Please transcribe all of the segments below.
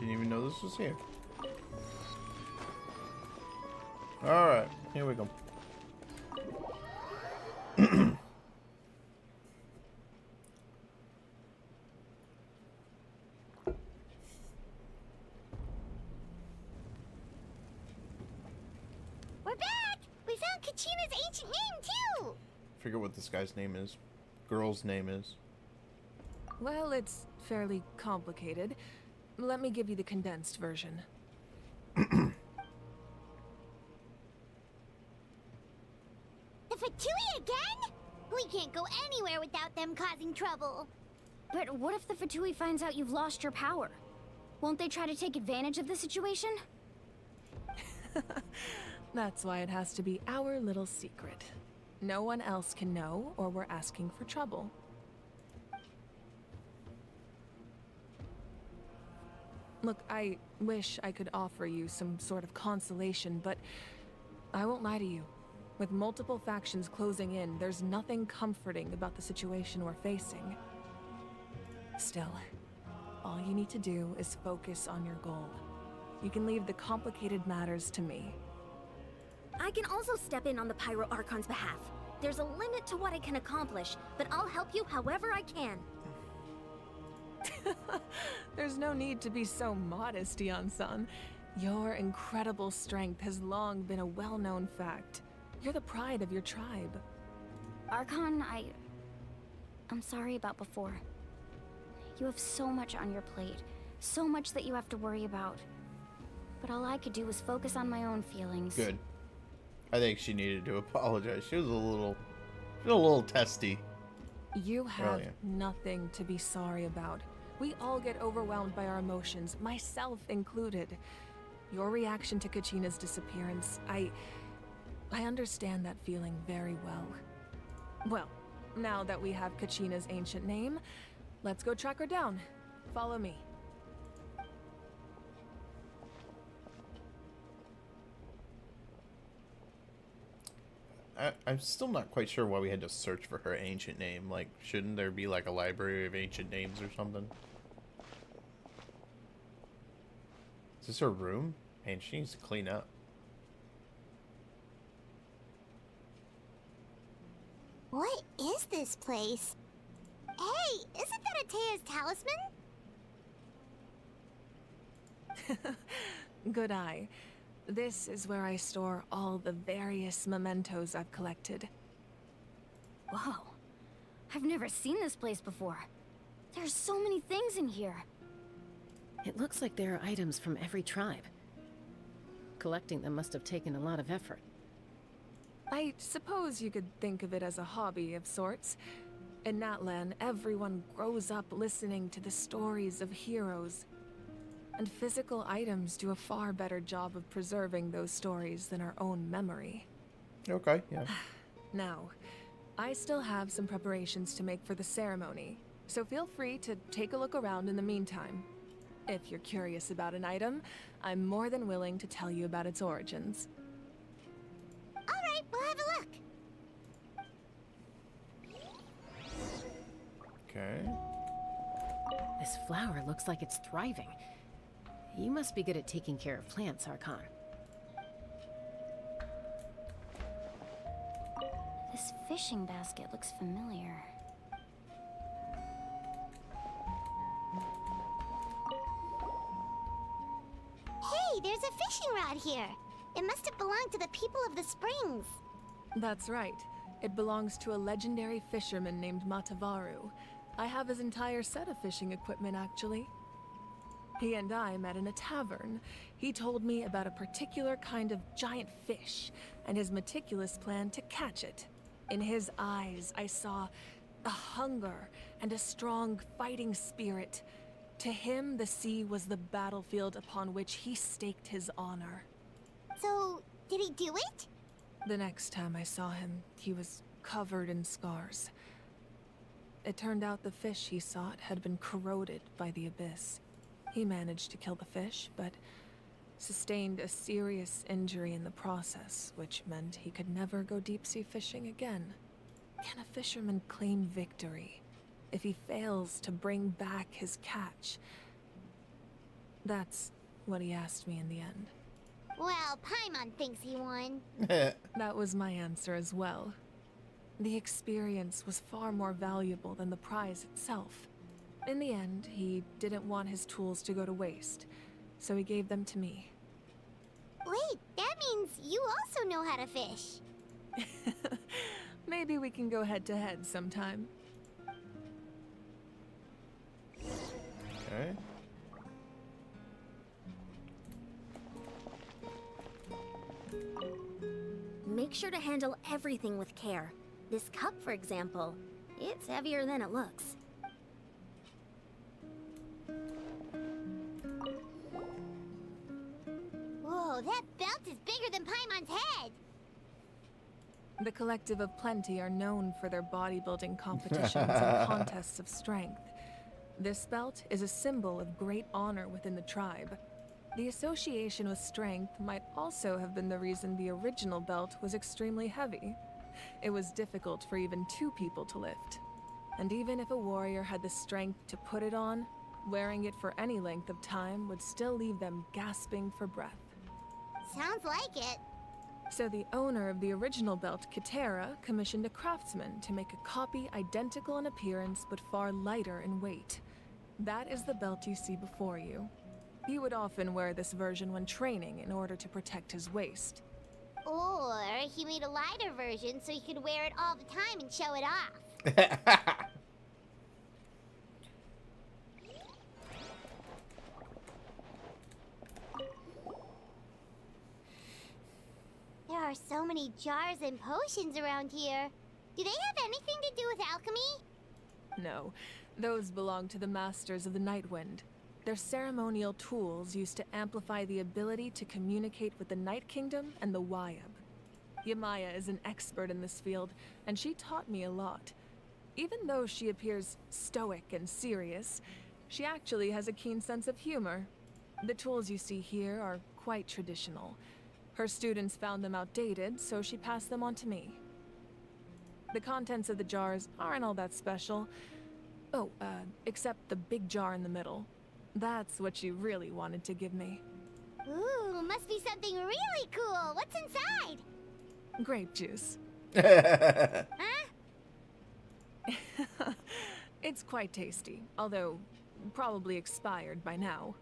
Didn't even know this was here. Alright, here we go. We're back! We found Kachina's ancient name, too! Forget what this guy's name is. Girl's name is. Well, it's fairly complicated. Let me give you the condensed version. The Fatui again? We can't go anywhere without them causing trouble. But what if the Fatui finds out you've lost your power? Won't they try to take advantage of the situation? That's why it has to be our little secret. No one else can know, or we're asking for trouble. Look, I wish I could offer you some sort of consolation, but I won't lie to you. With multiple factions closing in, there's nothing comforting about the situation we're facing. Still, all you need to do is focus on your goal. You can leave the complicated matters to me. I can also step in on the Pyro Archon's behalf. There's a limit to what I can accomplish, but I'll help you however I can. There's no need to be so modest, Yan-san. Your incredible strength has long been a well-known fact. You're the pride of your tribe. Archon, I'm sorry about before. You have so much on your plate, so much that you have to worry about. But all I could do was focus on my own feelings. Good. I think she needed to apologize. She was a little testy. You have Earlier. nothing to be sorry about. We all get overwhelmed by our emotions, myself included. Your reaction to Kachina's disappearance, I understand that feeling very well. Well, now that we have Kachina's ancient name, let's go track her down. Follow me. I'm still not quite sure why we had to search for her ancient name. Like, shouldn't there be like a library of ancient names or something? Is this her room? Man, she needs to clean up. What is this place? Hey, isn't that Atea's talisman? Good eye. This is where I store all the various mementos I've collected. Whoa. I've never seen this place before. There's so many things in here. It looks like there are items from every tribe. Collecting them must have taken a lot of effort. I suppose you could think of it as a hobby of sorts. In Natlan, everyone grows up listening to the stories of heroes. And physical items do a far better job of preserving those stories than our own memory. Okay, yeah. Now, I still have some preparations to make for the ceremony, so feel free to take a look around in the meantime. If you're curious about an item, I'm more than willing to tell you about its origins. Alright, we'll have a look. Okay. This flower looks like it's thriving. You must be good at taking care of plants, Archon. This fishing basket looks familiar. Hey, there's a fishing rod here. It must have belonged to the people of the springs. That's right. It belongs to a legendary fisherman named Matavaru. I have his entire set of fishing equipment, actually. He and I met in a tavern. He told me about a particular kind of giant fish and his meticulous plan to catch it. In his eyes, I saw a hunger and a strong fighting spirit. To him, the sea was the battlefield upon which he staked his honor. So, did he do it? The next time I saw him, he was covered in scars. It turned out the fish he sought had been corroded by the abyss. He managed to kill the fish, but sustained a serious injury in the process, which meant he could never go deep-sea fishing again. Can a fisherman claim victory if he fails to bring back his catch? That's what he asked me in the end. Well, Paimon thinks he won. That was my answer as well. The experience was far more valuable than the prize itself. In the end, he didn't want his tools to go to waste, so he gave them to me. Wait, that means you also know how to fish. Maybe we can go head to head sometime. Okay. Make sure to handle everything with care. This cup, for example, it's heavier than it looks. Whoa, that belt is bigger than Paimon's head. The Collective of Plenty are known for their bodybuilding competitions and contests of strength. This belt is a symbol of great honor within the tribe. The association with strength might also have been the reason the original belt was extremely heavy. It was difficult for even 2 people to lift. And even if a warrior had the strength to put it on, wearing it for any length of time would still leave them gasping for breath. Sounds like it. So the owner of the original belt, Katera, commissioned a craftsman to make a copy identical in appearance but far lighter in weight. That is the belt you see before you. He would often wear this version when training in order to protect his waist. Or he made a lighter version so he could wear it all the time and show it off. There are so many jars and potions around here. Do they have anything to do with alchemy? No, those belong to the Masters of the Nightwind. They're ceremonial tools used to amplify the ability to communicate with the Night Kingdom and the Wyab. Yamaya is an expert in this field, and she taught me a lot. Even though she appears stoic and serious, she actually has a keen sense of humor. The tools you see here are quite traditional. Her students found them outdated, so she passed them on to me. The contents of the jars aren't all that special. Oh, except the big jar in the middle. That's what she really wanted to give me. Ooh, must be something really cool. What's inside? Grape juice. Huh? It's quite tasty, although probably expired by now.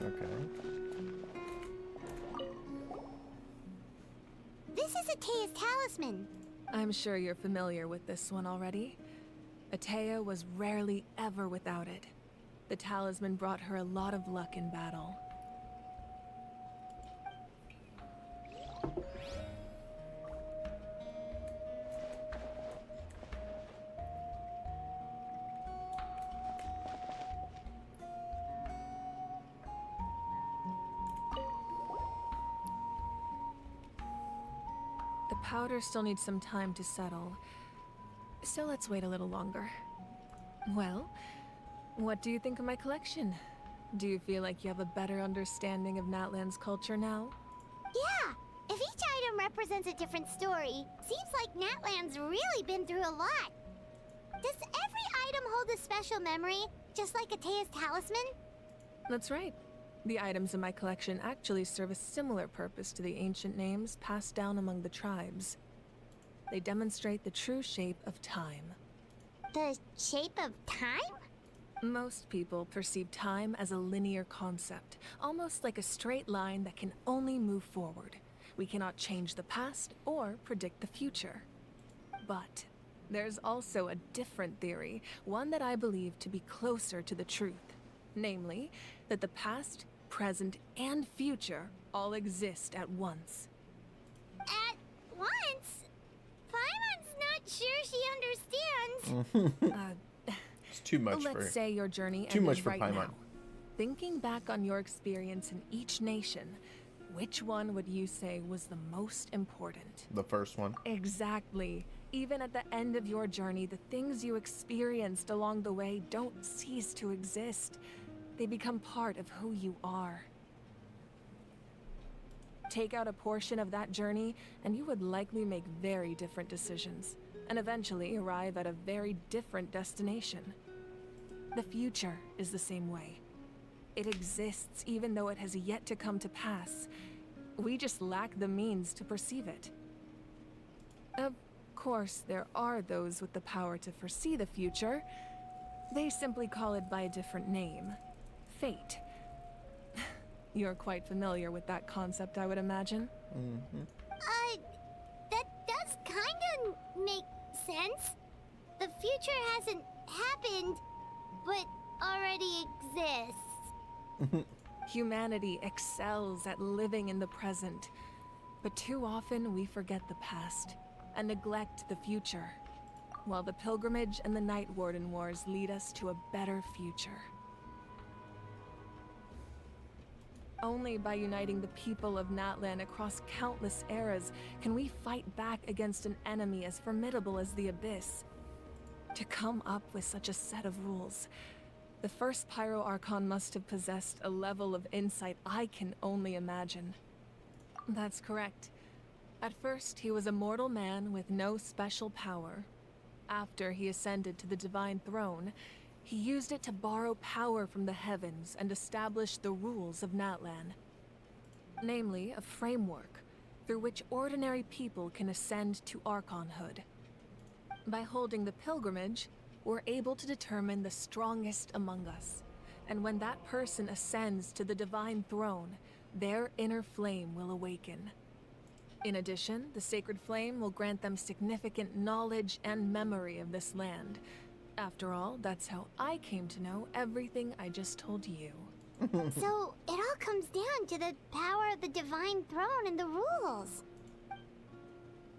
Okay. This is Atea's talisman. I'm sure you're familiar with this one already. Atea was rarely ever without it. The talisman brought her a lot of luck in battle. The powder still needs some time to settle, so let's wait a little longer. Well, what do you think of my collection? Do you feel like you have a better understanding of Natlan's culture now? Yeah, if each item represents a different story, seems like Natlan's really been through a lot. Does every item hold a special memory, just like Atea's talisman? That's right. The items in my collection actually serve a similar purpose to the ancient names passed down among the tribes. They demonstrate the true shape of time. The shape of time? Most people perceive time as a linear concept, almost like a straight line that can only move forward. We cannot change the past or predict the future. But there's also a different theory, one that I believe to be closer to the truth. Namely, that the past, present, and future all exist at once. At once? Paimon's not sure she understands. It's too much Let's for say your journey too ended much for right Paimon. now. Thinking back on your experience in each nation, which one would you say was the most important? The first one. Exactly. Even at the end of your journey, the things you experienced along the way don't cease to exist. They become part of who you are. Take out a portion of that journey, and you would likely make very different decisions, and eventually arrive at a very different destination. The future is the same way. It exists even though it has yet to come to pass. We just lack the means to perceive it. Of course, there are those with the power to foresee the future. They simply call it by a different name. Fate. You're quite familiar with that concept, I would imagine. That does kinda make sense. The future hasn't happened, but already exists. Humanity excels at living in the present, but too often we forget the past and neglect the future, while the pilgrimage and the Night Warden Wars lead us to a better future. Only by uniting the people of Natlan across countless eras can we fight back against an enemy as formidable as the Abyss. To come up with such a set of rules, the first Pyro Archon must have possessed a level of insight I can only imagine. That's correct. At first, he was a mortal man with no special power. After he ascended to the Divine Throne, he used it to borrow power from the heavens and establish the rules of Natlan. Namely, a framework through which ordinary people can ascend to Archonhood. By holding the pilgrimage, we're able to determine the strongest among us. And when that person ascends to the Divine Throne, their inner flame will awaken. In addition, the sacred flame will grant them significant knowledge and memory of this land. After all, that's how I came to know everything I just told you. So, it all comes down to the power of the Divine Throne and the rules.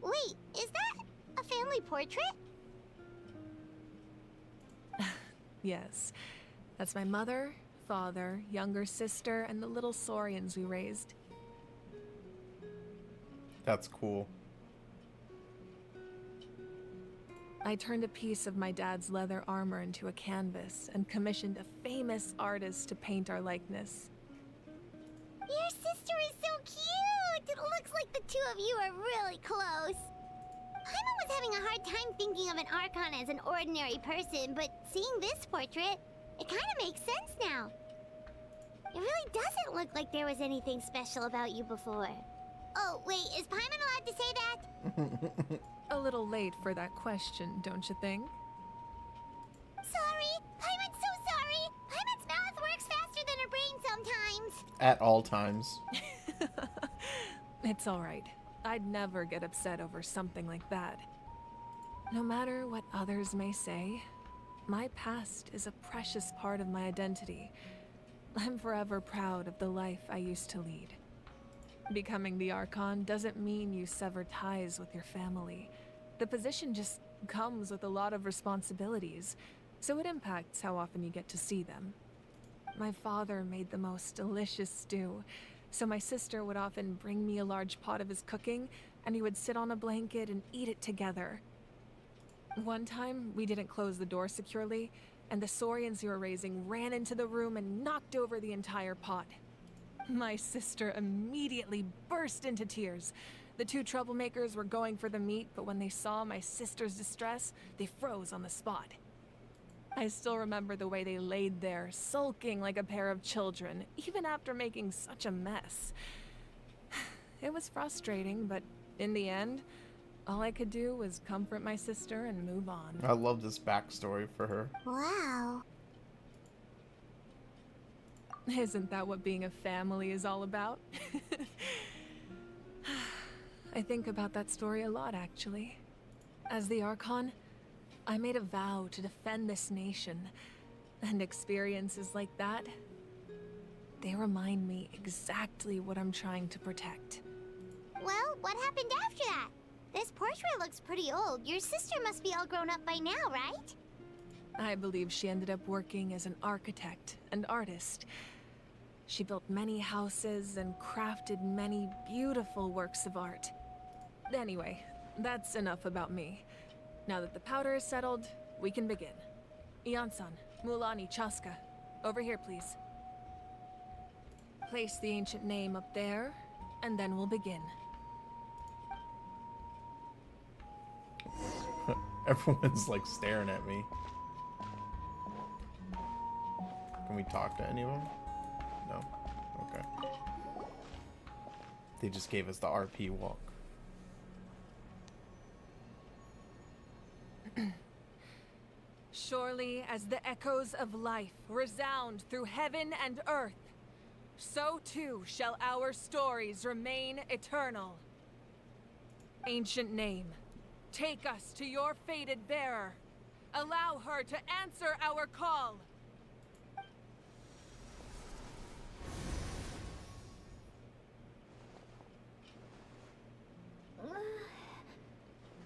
Wait, is that a family portrait? Yes, that's my mother, father, younger sister, and the little Saurians we raised. That's cool. I turned a piece of my dad's leather armor into a canvas and commissioned a famous artist to paint our likeness. Your sister is so cute! It looks like the two of you are really close. Paimon was having a hard time thinking of an Archon as an ordinary person, but seeing this portrait, it kind of makes sense now. It really doesn't look like there was anything special about you before. Oh, wait, is Paimon allowed to say that? A little late for that question, don't you think? Sorry! Paimon's so sorry! Paimon's mouth works faster than her brain sometimes! At all times. It's alright. I'd never get upset over something like that. No matter what others may say, my past is a precious part of my identity. I'm forever proud of the life I used to lead. Becoming the Archon doesn't mean you sever ties with your family. The position just comes with a lot of responsibilities, so it impacts how often you get to see them. My father made the most delicious stew, so my sister would often bring me a large pot of his cooking, and we would sit on a blanket and eat it together. One time, we didn't close the door securely, and the Saurians we were raising ran into the room and knocked over the entire pot. My sister immediately burst into tears. The two troublemakers were going for the meat, but when they saw my sister's distress, they froze on the spot. I still remember the way they laid there, sulking like a pair of children, even after making such a mess. It was frustrating, but in the end, all I could do was comfort my sister and move on. I love this backstory for her. Wow. Isn't that what being a family is all about? I think about that story a lot, actually. As the Archon, I made a vow to defend this nation, and experiences like that, they remind me exactly what I'm trying to protect. Well, what happened after that? This portrait looks pretty old. Your sister must be all grown up by now, right? I believe she ended up working as an architect and artist. She built many houses and crafted many beautiful works of art. Anyway, that's enough about me. Now that the powder is settled, we can begin. Ian-san, Mulani, Chaska, over here, please. Place the ancient name up there, and then we'll begin. Everyone's like staring at me. Can we talk to any of them? No. Okay. They just gave us the RP walk. Surely as the echoes of life resound through heaven and earth, so too shall our stories remain eternal. Ancient name, take us to your fated bearer. Allow her to answer our call.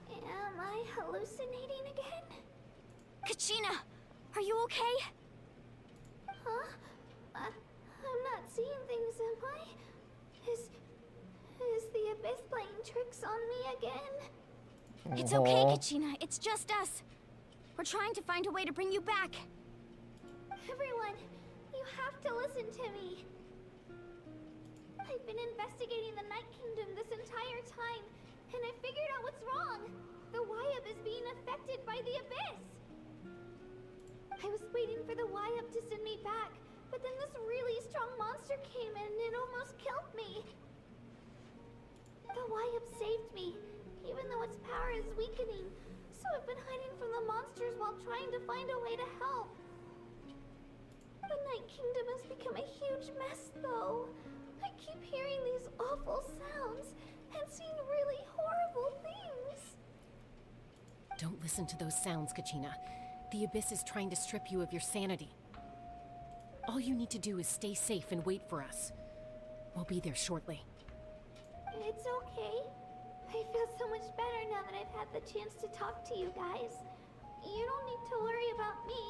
Am I hallucinating again? Kachina, are you okay? Huh? I'm not seeing things, am I? Is the Abyss playing tricks on me again? It's okay, Kachina. It's just us. We're trying to find a way to bring you back. Everyone, you have to listen to me. I've been investigating the Night Kingdom this entire time, and I figured out what's wrong. The Wyup is being affected by the Abyss. I was waiting for the Wyup to send me back, but then this really strong monster came in and it almost killed me. The Wyup saved me, even though its power is weakening. So I've been hiding from the monsters while trying to find a way to help. The Night Kingdom has become a huge mess, though. I keep hearing these awful sounds and seeing really horrible things. Don't listen to those sounds, Kachina. The Abyss is trying to strip you of your sanity. All you need to do is stay safe and wait for us. We'll be there shortly. It's okay. I feel so much better now that I've had the chance to talk to you guys. You don't need to worry about me.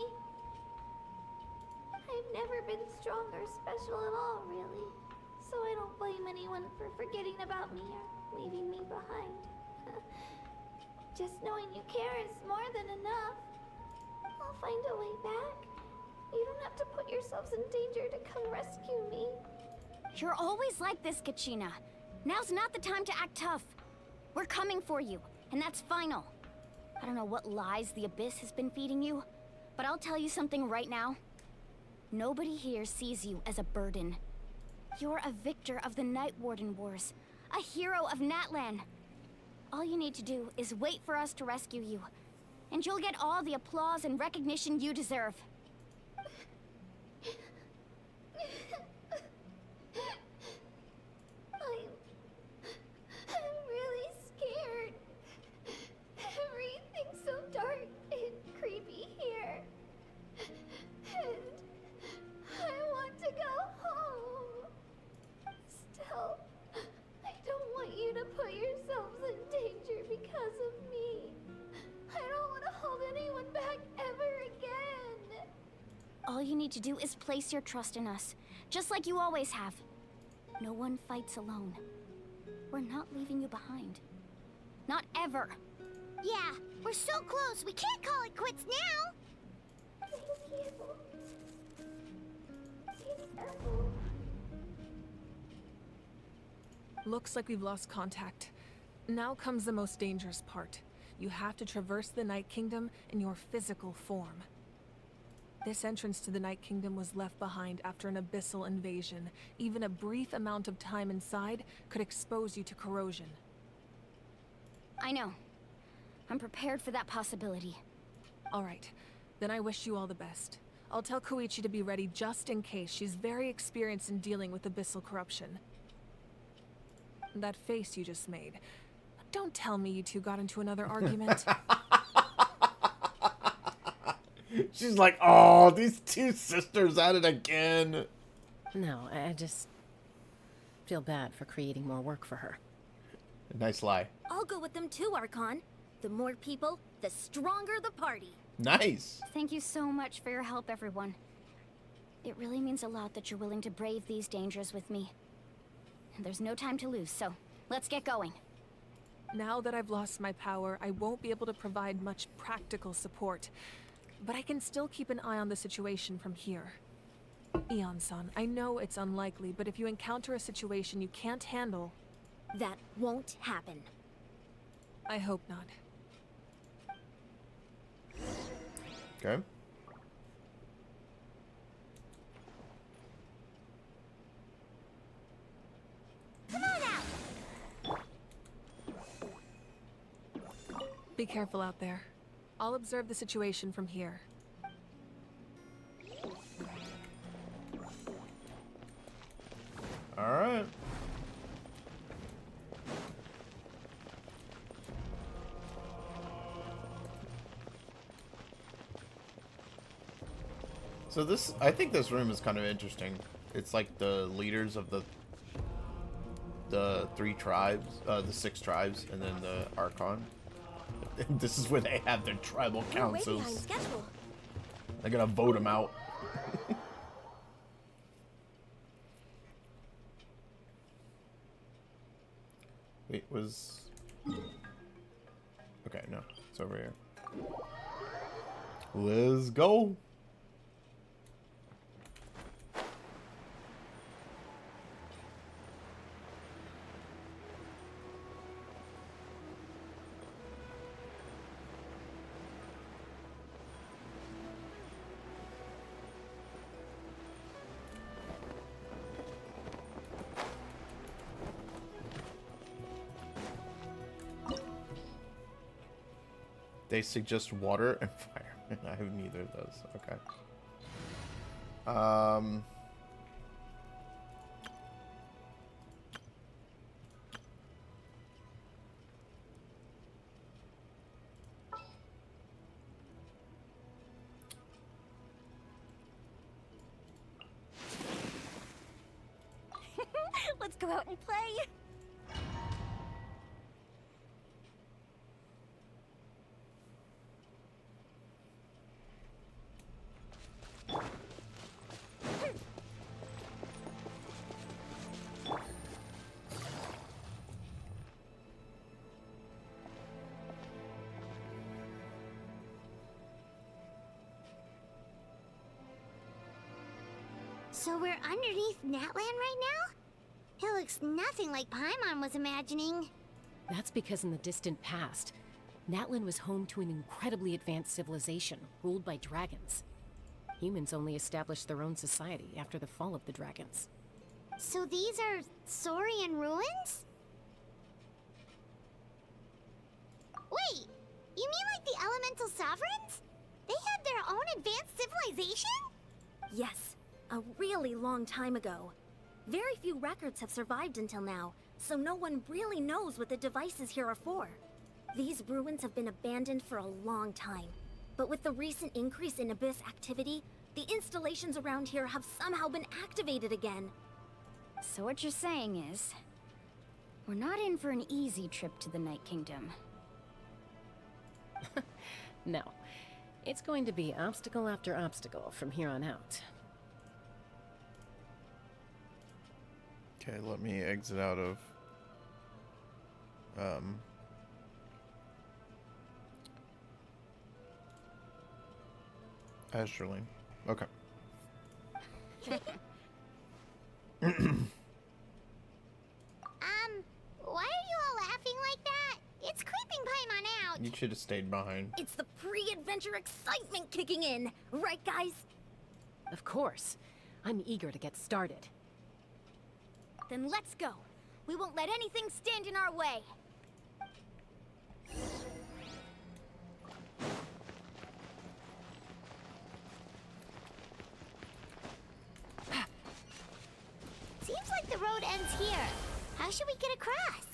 I've never been strong or special at all, really. So I don't blame anyone for forgetting about me or leaving me behind. Just knowing you care is more than enough. I'll find a way back. You don't have to put yourselves in danger to come rescue me. You're always like this, Kachina. Now's not the time to act tough. We're coming for you, and that's final. I don't know what lies the Abyss has been feeding you, but I'll tell you something right now. Nobody here sees you as a burden. You're a victor of the Night Warden Wars, a hero of Natlan. All you need to do is wait for us to rescue you, and you'll get all the applause and recognition you deserve. I'm really scared. Everything's so dark and creepy here. And I want to go home. Still, I don't want you to put yourselves in danger because of me. I don't want to hold anyone back ever again. All you need to do is place your trust in us, just like you always have. No one fights alone. We're not leaving you behind. Not ever. Yeah, we're so close. We can't call it quits now. Thank you. Be careful. Looks like we've lost contact. Now comes the most dangerous part. You have to traverse the Night Kingdom in your physical form. This entrance to the Night Kingdom was left behind after an abyssal invasion. Even a brief amount of time inside could expose you to corrosion. I know. I'm prepared for that possibility. All right, then I wish you all the best. I'll tell Koichi to be ready just in case. She's very experienced in dealing with abyssal corruption. That face you just made. Don't tell me you two got into another argument. She's like, oh, these two sisters at it again. No, I just feel bad for creating more work for her. Nice lie. I'll go with them too, Archon. The more people, the stronger the party. Nice. Thank you so much for your help, everyone. It really means a lot that you're willing to brave these dangers with me. There's no time to lose, so let's get going. Now that I've lost my power, I won't be able to provide much practical support. But I can still keep an eye on the situation from here. Eon-san, I know it's unlikely, but if you encounter a situation you can't handle... That won't happen. I hope not. Okay. Be careful out there. I'll observe the situation from here. All right. So this, I think this room is kind of interesting. It's like the leaders of the 3 tribes, the 6 tribes, and then the Archon. This is where they have their tribal councils. They're gonna vote them out. Wait, was... Okay, no. It's over here. Let's go. They suggest water and fire. I have neither of those. Okay. Let's go out and play. So we're underneath Natlan right now? It looks nothing like Paimon was imagining. That's because in the distant past, Natlan was home to an incredibly advanced civilization ruled by dragons. Humans only established their own society after the fall of the dragons. So these are Saurian ruins? Wait, you mean like the elemental sovereigns? They had their own advanced civilization? Yes, a really long time ago. Very few records have survived until now, so no one really knows what the devices here are for. These ruins have been abandoned for a long time, but with the recent increase in Abyss activity, the installations around here have somehow been activated again. So what you're saying is, we're not in for an easy trip to the Night Kingdom. No. It's going to be obstacle after obstacle from here on out. Okay, let me exit out of Azurlane. Okay. Why are you all laughing like that? It's creeping Paimon out. You should have stayed behind. It's the pre-adventure excitement kicking in, right guys? Of course. I'm eager to get started. Then let's go. We won't let anything stand in our way. Seems like the road ends here. How should we get across?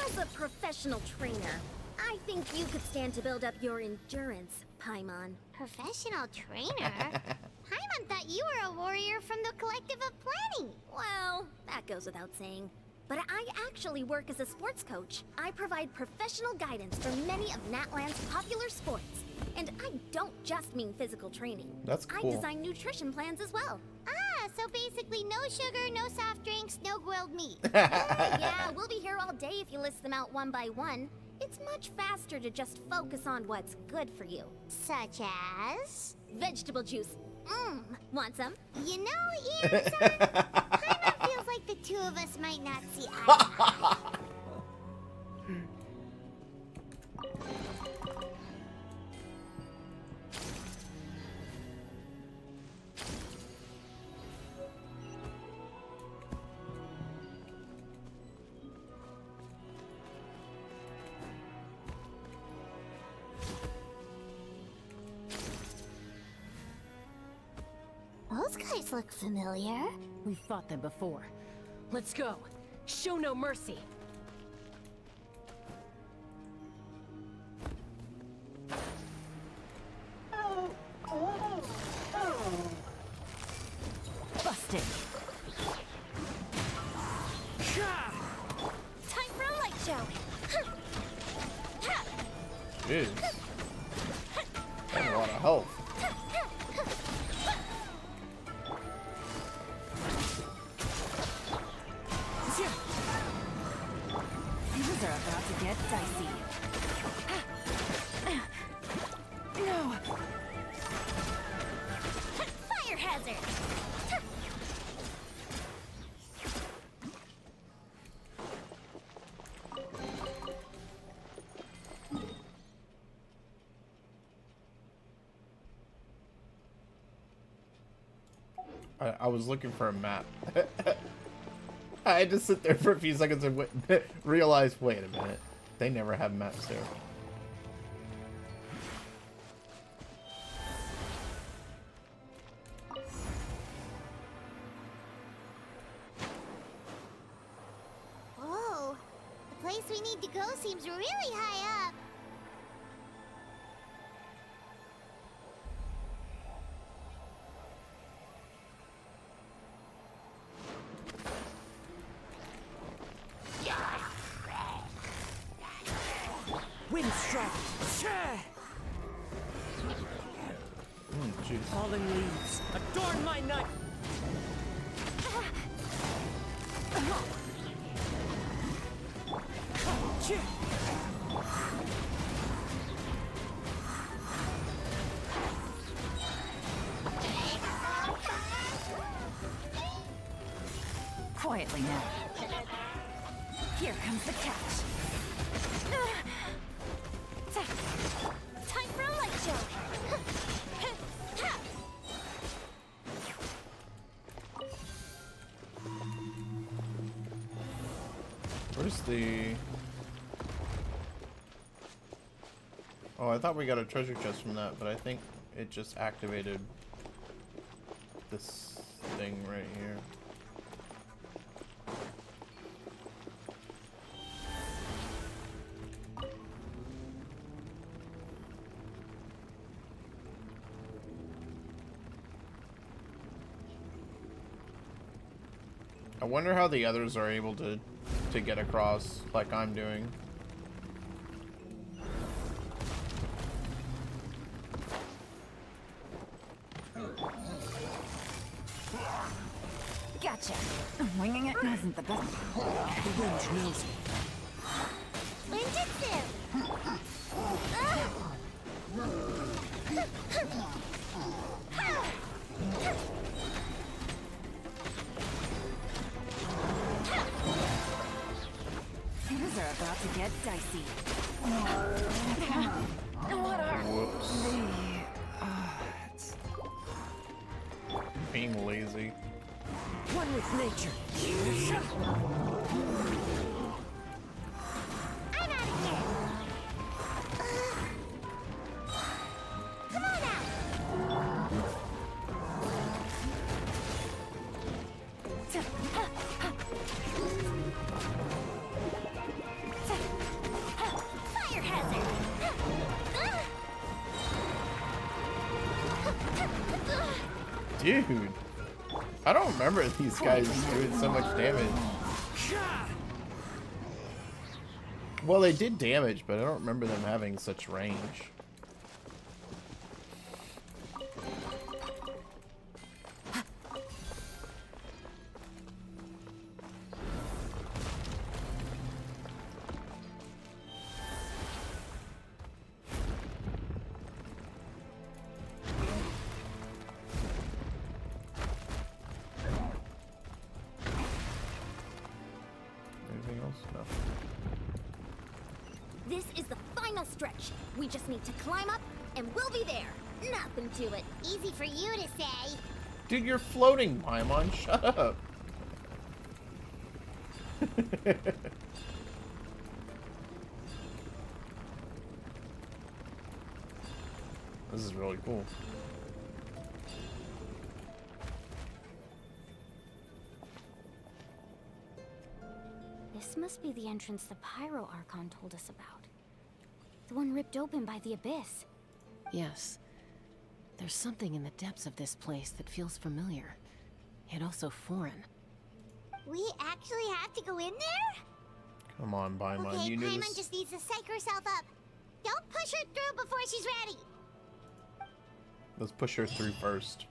As a professional trainer, I think you could stand to build up your endurance, Paimon. Professional trainer? Paimon thought you were a warrior from the Collective of Planning. Well, that goes without saying. But I actually work as a sports coach. I provide professional guidance for many of Natlan's popular sports. And I don't just mean physical training. That's cool. I design nutrition plans as well. Ah, so basically no sugar, no soft drinks, no grilled meat. Yeah, we'll be here all day if you list them out one by one. It's much faster to just focus on what's good for you. Such as? Vegetable juice. Want some? You know, Ian-san, Paimon feels like the two of us might not see eye to eye. These guys look familiar. We've fought them before. Let's go. Show no mercy. Busted. Time for a light show. Jeez. That's a lot of health. Things are about to get dicey. No. Fire hazard. I was looking for a map. I had to sit there for a few seconds and realize, wait a minute, they never have maps there. Whoa, the place we need to go seems really high up. Windstrike. Jeez. Fallen leaves. Adorn my night. Quietly now. Here comes the catch. Time for a light show. Where's the... Oh, I thought we got a treasure chest from that, but I think it just activated this thing right here. I wonder how the others are able to get across like I'm doing. Gotcha. Winging it isn't the best. The wind knows me. Ninjutsu! Things are about to get dicey. What are Whoops. the odds? Being lazy. One with nature. I'm out of here! Come on out! Fire hazard! Dude. I don't remember these guys doing so much damage. Well, they did damage, but I don't remember them having such range. Anything else? No. This is the final stretch. We just need to climb up, and we'll be there. Nothing to it. Easy for you to say. Dude, you're floating, Paimon. Shut up. This is really cool. This must be the entrance the Pyro Archon told us about. The one ripped open by the Abyss. Yes. There's something in the depths of this place that feels familiar, yet also foreign. We actually have to go in there? Come on, Paimon. Okay, You knew Paimon this. just needs to psych herself up. Don't push her through before she's ready. Let's push her through first.